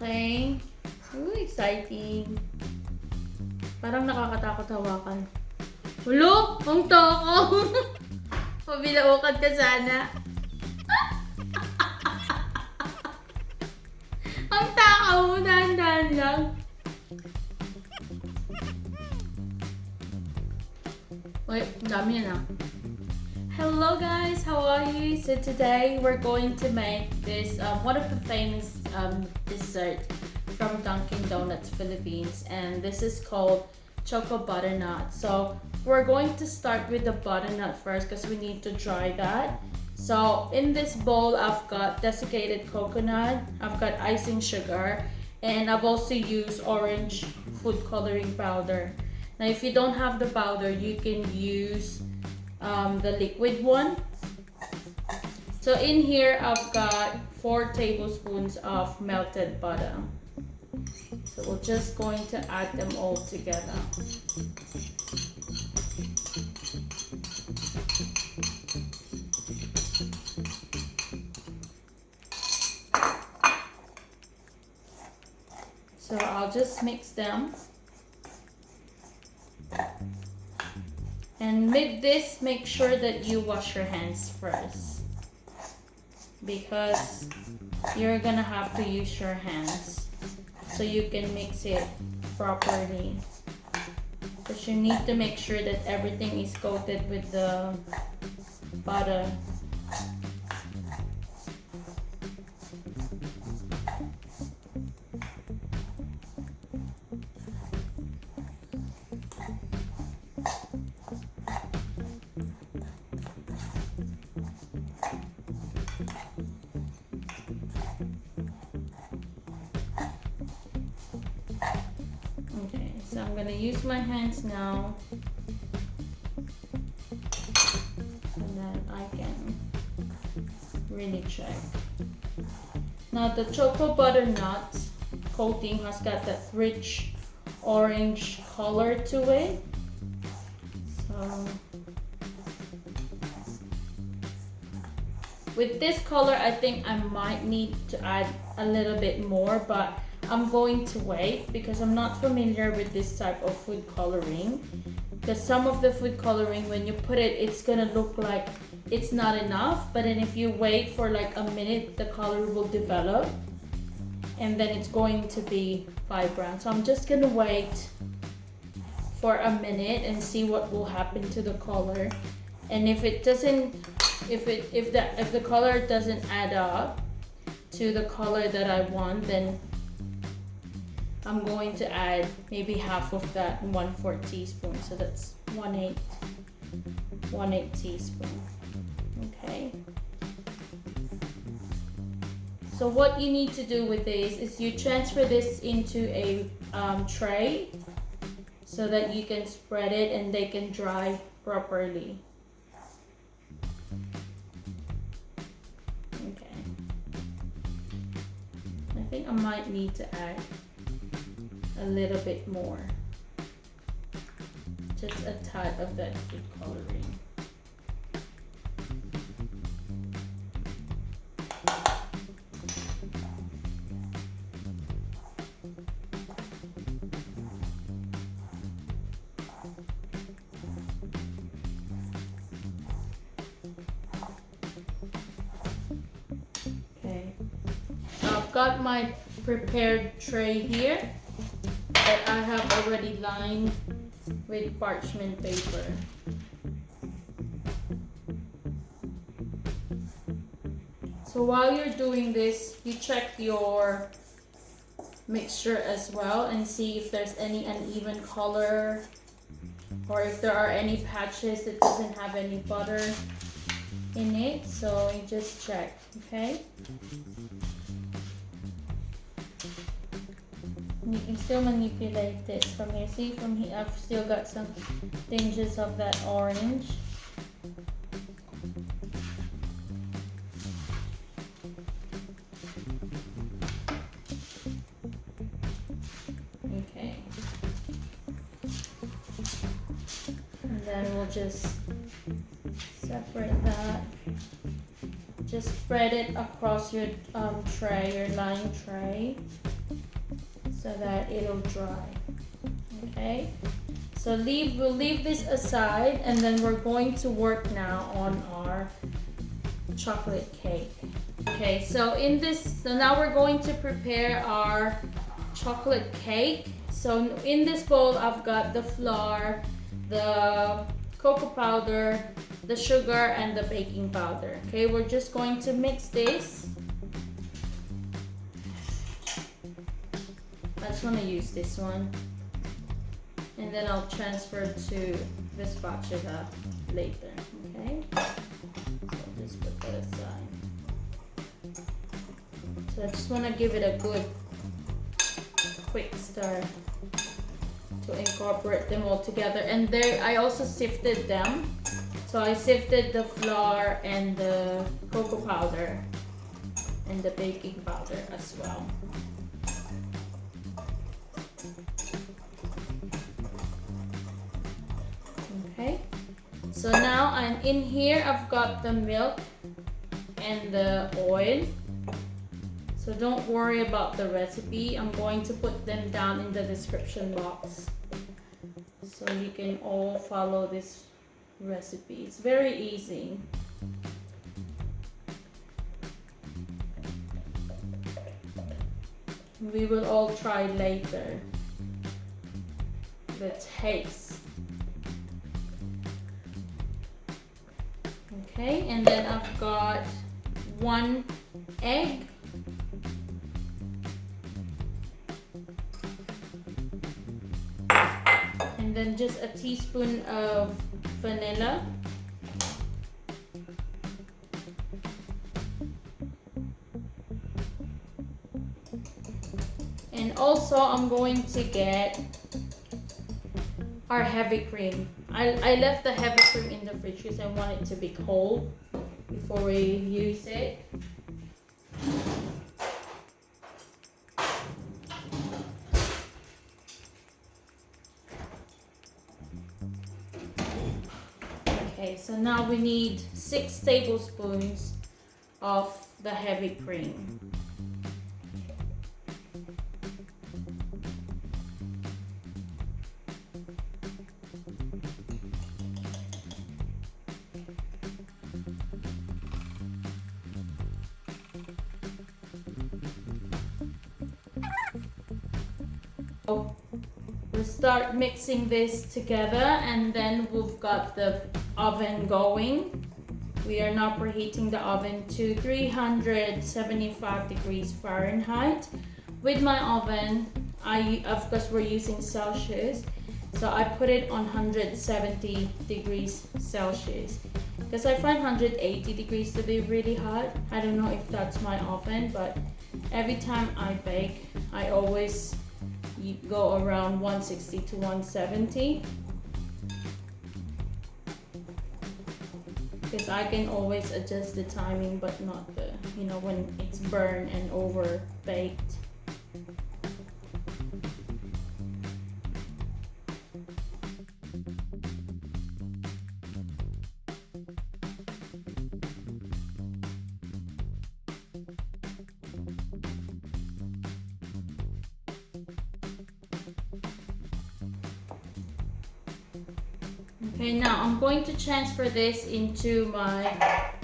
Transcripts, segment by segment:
Okay. Ooh, exciting. Parang nakakatakot hawakan. Hulo! Ang takaw! Pabilaukan ka sana. Ang takaw! Dahan-dahan lang. Wait, dami yan ah. Hello guys, how are you? So today we're going to make this one of the famous dessert from Dunkin Donuts Philippines, and this is called choco butternut. So we're going to start with the butternut first because we need to dry that. So in this bowl I've got desiccated coconut, I've got icing sugar, and I've also used orange food coloring powder. Now if you don't have the powder, you can use the liquid one. So in here I've got 4 tablespoons of melted butter. So we're just going to add them all together. So I'll just mix them. And with this, make sure that you wash your hands first, because you're gonna have to use your hands so you can mix it properly. Because you need to make sure that everything is coated with the butter. So I'm gonna use my hands now, and then I can really check. Now the choco butternut coating has got that rich orange color to it. So with this color, I think I might need to add a little bit more, but I'm going to wait because I'm not familiar with this type of food coloring. Because some of the food coloring, when you put it, it's gonna look like it's not enough. But then if you wait for like a minute, the color will develop, and then it's going to be vibrant. So I'm just gonna wait for a minute and see what will happen to the color. And if it doesn't, if the color doesn't add up to the color that I want, then I'm going to add maybe half of that, 1/4 teaspoon. So that's 1/8 teaspoon. Okay. So what you need to do with this is you transfer this into a tray so that you can spread it and they can dry properly. Okay. I think I might need to add a little bit more, just a tad of that food coloring. Okay, so I've got my prepared tray here that I have already lined with parchment paper. So while you're doing this, you check your mixture as well and see if there's any uneven color or if there are any patches that doesn't have any butter in it. So you just check, okay? You can still manipulate this from here. See, from here I've still got some tinges of that orange. Okay. And then we'll just separate that. Just spread it across your tray, your lined tray. so that it'll dry. Okay, so we'll leave this aside, and then we're going to work now on our chocolate cake. Okay, so now we're going to prepare our chocolate cake. So in this bowl, I've got the flour, the cocoa powder, the sugar, and the baking powder. Okay, we're just going to mix this. I just want to use this one, and then I'll transfer to the spatula later. Okay, so I'll just put that aside. So I just want to give it a good quick stir to incorporate them all together. And there, I also sifted them. So I sifted the flour and the cocoa powder and the baking powder as well. Okay, so now I'm in here, I've got the milk and the oil. So don't worry about the recipe. I'm going to put them down in the description box so you can all follow this recipe. It's very easy. We will all try later the taste. Okay, and then I've got 1 egg. And then just a teaspoon of vanilla. And also I'm going to get our heavy cream. I left the heavy cream in the fridge because I want it to be cold before we use it. Okay, so now we need 6 tablespoons of the heavy cream. We'll start mixing this together, and then we've got the oven going. We are now preheating the oven to 375 degrees Fahrenheit. With my oven, of course we're using Celsius, so I put it on 170 degrees Celsius because I find 180 degrees to be really hot. I don't know if that's my oven, but every time I bake, I always go around 160 to 170 because I can always adjust the timing, but not the, when it's burned and over baked. Okay, now I'm going to transfer this into my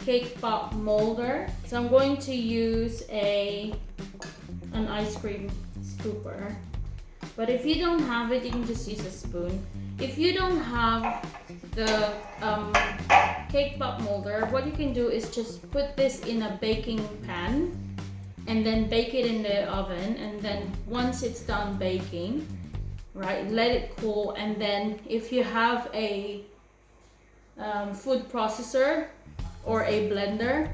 cake pop molder. So I'm going to use an ice cream scooper. But if you don't have it, you can just use a spoon. If you don't have the cake pop molder, what you can do is just put this in a baking pan and then bake it in the oven. And then once it's done baking, right, let it cool, and then if you have a food processor or a blender,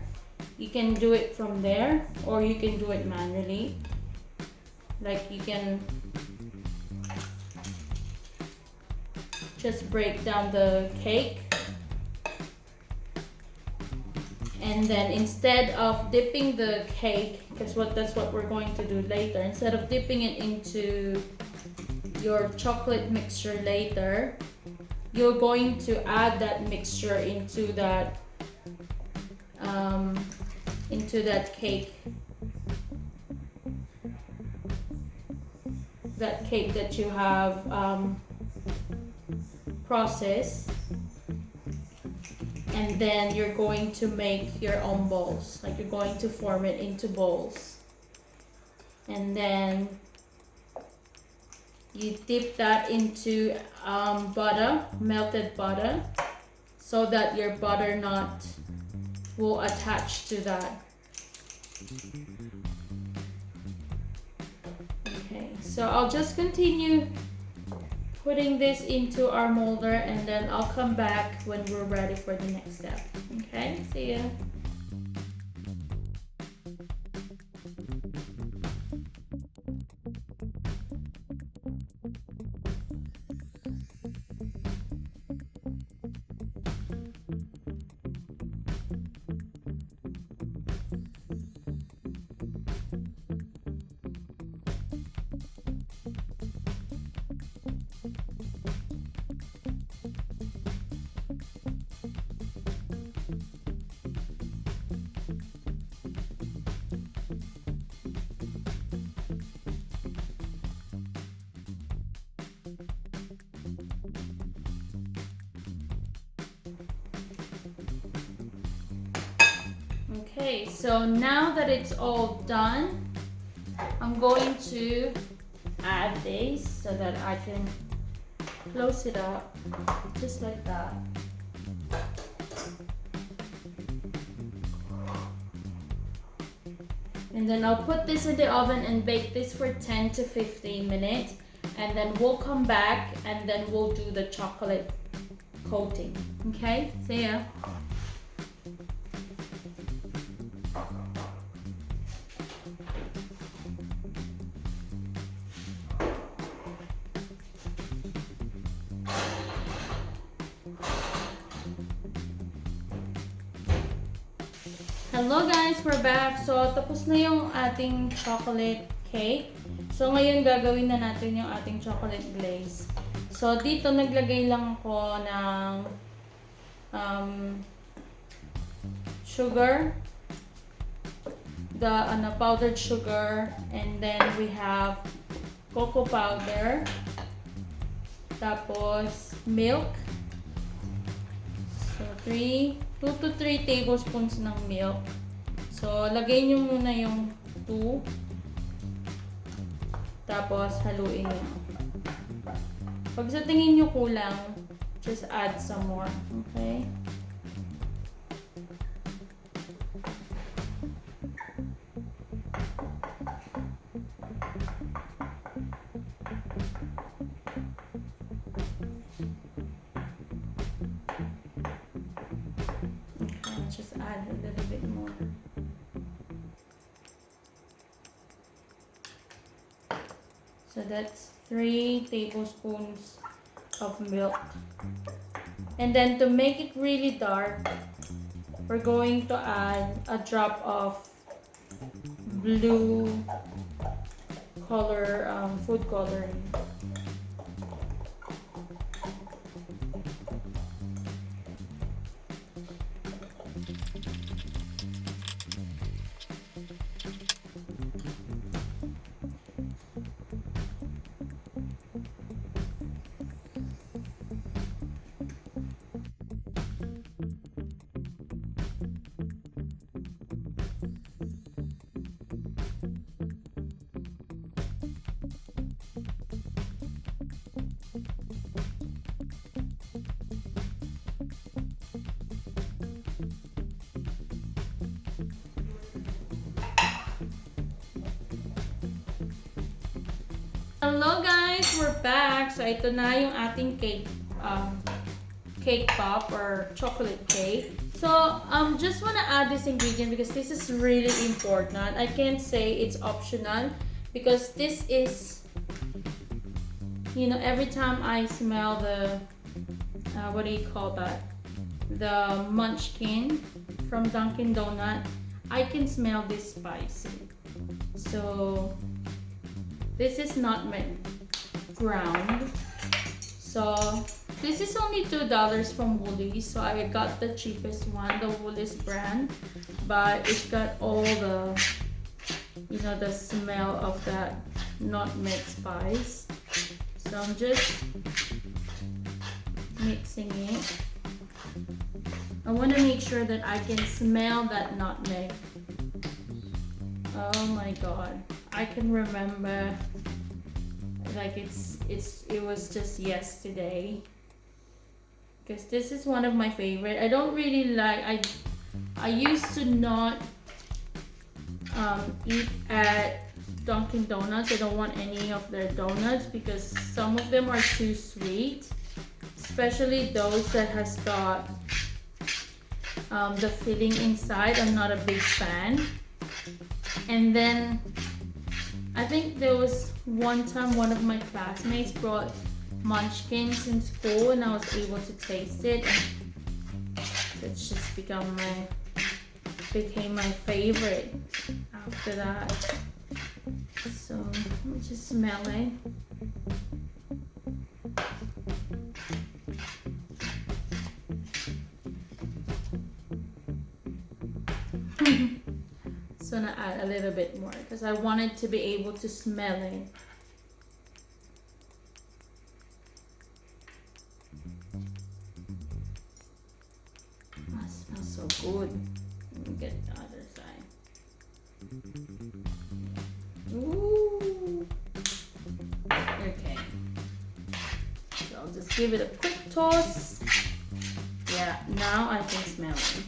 you can do it from there, or you can do it manually. Like, you can just break down the cake, and then instead of dipping the cake, because that's what we're going to do later, instead of dipping it into your chocolate mixture later, you're going to add that mixture into that cake. that cake that you have processed, and then you're going to make your own balls. Like you're going to form it into balls, and then you dip that into butter, melted butter, so that your butternut will attach to that. Okay, so I'll just continue putting this into our molder, and then I'll come back when we're ready for the next step. Okay, see ya. Okay, so now that it's all done, I'm going to add this so that I can close it up just like that. And then I'll put this in the oven and bake this for 10 to 15 minutes, and then we'll come back and then we'll do the chocolate coating. Okay, see ya. Hello guys, we're back. So, tapos na yung ating chocolate cake. So, ngayon gagawin na natin yung ating chocolate glaze. So, dito naglagay lang ako ng sugar, the powdered sugar, and then we have cocoa powder, tapos milk. So, 2 to 3 tablespoons ng milk. So, lagay nyo muna yung 2. Tapos, haluin nyo. Pag sa tingin nyo kulang, just add some more. Okay? Just add a little bit more. So that's 3 tablespoons of milk. And then to make it really dark, we're going to add a drop of blue color, food coloring. Hello guys, we're back. So ito na yung ating cake pop or chocolate cake. So just wanna add this ingredient because this is really important. I can't say it's optional because this is, you know, every time I smell the what do you call that? The munchkin from Dunkin Donut, I can smell this spicy. So this is nutmeg ground. So this is only $2 from Woolies. So I got the cheapest one, the Woolies brand, but it's got all the you know, the smell of that nutmeg spice. So I'm just mixing it. I want to make sure that I can smell that nutmeg. Oh my god, I can remember like it was just yesterday, because this is one of my favorite. I don't really like, I used to not eat at Dunkin Donuts. I don't want any of their donuts because some of them are too sweet, especially those that has got the filling inside. I'm not a big fan. And then I think there was one time one of my classmates brought munchkins in school and I was able to taste it, and it's just became my favorite after that. So let me just smell it. So I'm gonna add a little bit more because I wanted to be able to smell it. Oh, it smells so good. Let me get the other side. Ooh. Okay. So I'll just give it a quick toss. Yeah, now I can smell it.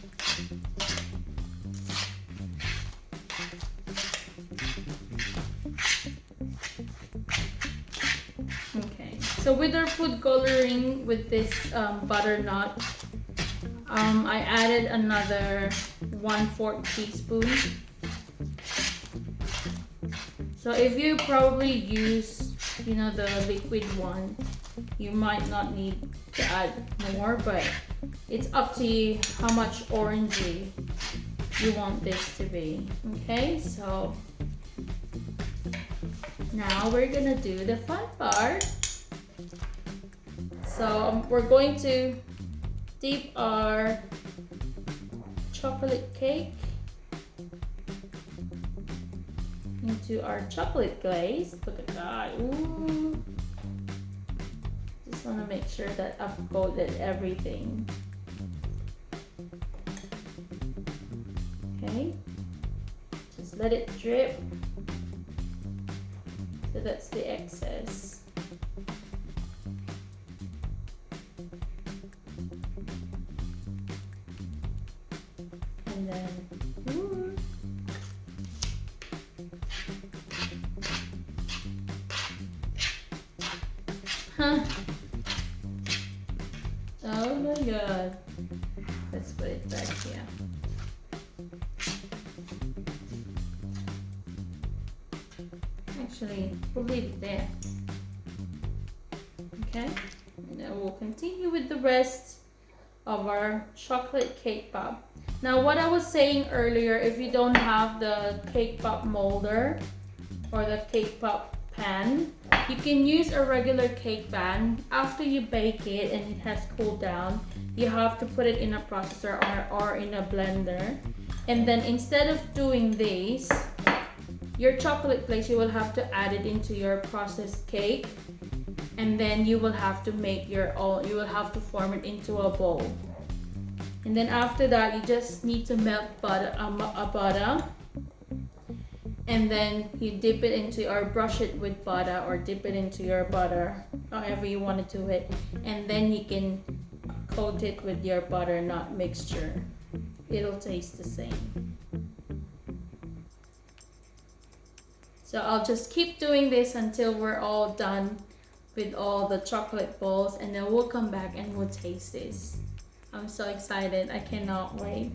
Okay, so with our food coloring with this butternut, I added another 1/4 teaspoon. So if you probably use, you know, the liquid one, you might not need to add more, but it's up to you how much orangey you want this to be. Okay, so now we're gonna do the fun part. So we're going to dip our chocolate cake into our chocolate glaze. Look at that. Ooh. Just want to make sure that I've coated everything. Okay. Just let it drip. So that's the excess. And then, ooh. Huh. Oh my god. Let's put it back here. Actually, we'll leave it there. Okay, and then we'll continue with the rest of our chocolate cake pop. Now, what I was saying earlier, if you don't have the cake pop molder or the cake pop pan, you can use a regular cake pan. After you bake it and it has cooled down, you have to put it in a processor or in a blender. And then instead of doing this, your chocolate glaze, you will have to add it into your processed cake, and then you will have to make you will have to form it into a bowl. And then after that, you just need to melt butter, and then you dip it into, or brush it with butter, or dip it into your butter, however you want to do it. And then you can coat it with your butternut mixture. It'll taste the same. So I'll just keep doing this until we're all done with all the chocolate balls, and then we'll come back and we'll taste this. I'm so excited. I cannot wait.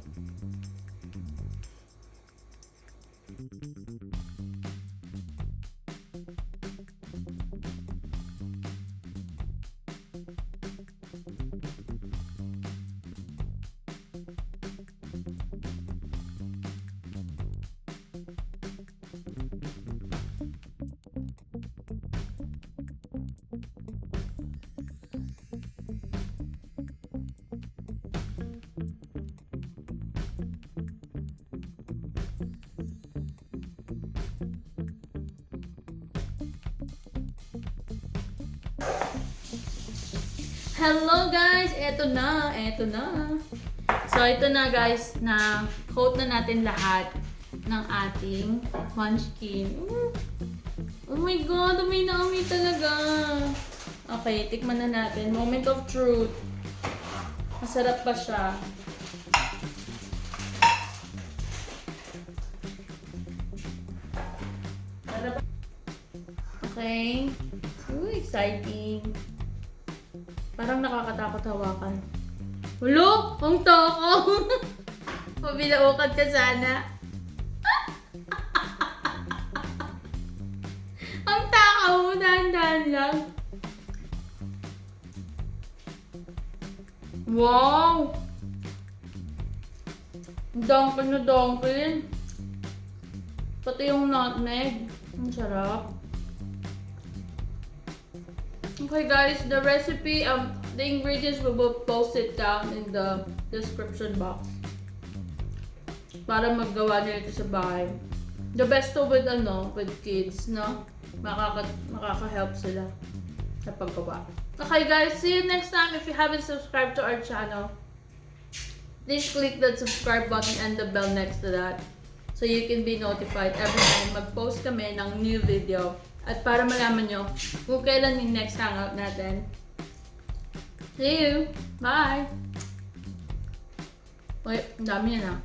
Hello guys! Eto na. So ito na guys, na coat na natin lahat ng ating munchkin. Oh my god, amoy na amoy talaga. Okay, tikman na natin. Moment of truth. Masarap ba siya? Okay. Ooh, exciting. Parang nakakatakot hawakan. Hulo! Ang toko! Mabilaukan ka sana. Ang takaw mo, dahan-dahan lang. Wow! Dunkin na Dunkin. Pati yung nutmeg. Ang sarap. Okay guys, the recipe, the ingredients we will post it down in the description box. Para maggawa nila ito sa bahay. The best to with kids, no? Makaka-help sila sa paggawa. Okay guys, see you next time. If you haven't subscribed to our channel, please click that subscribe button and the bell next to that so you can be notified every time mag-post kami ng new video. At para malaman nyo kung kailan yung next hangout natin. See you! Bye! Wait, ang dami yan ah.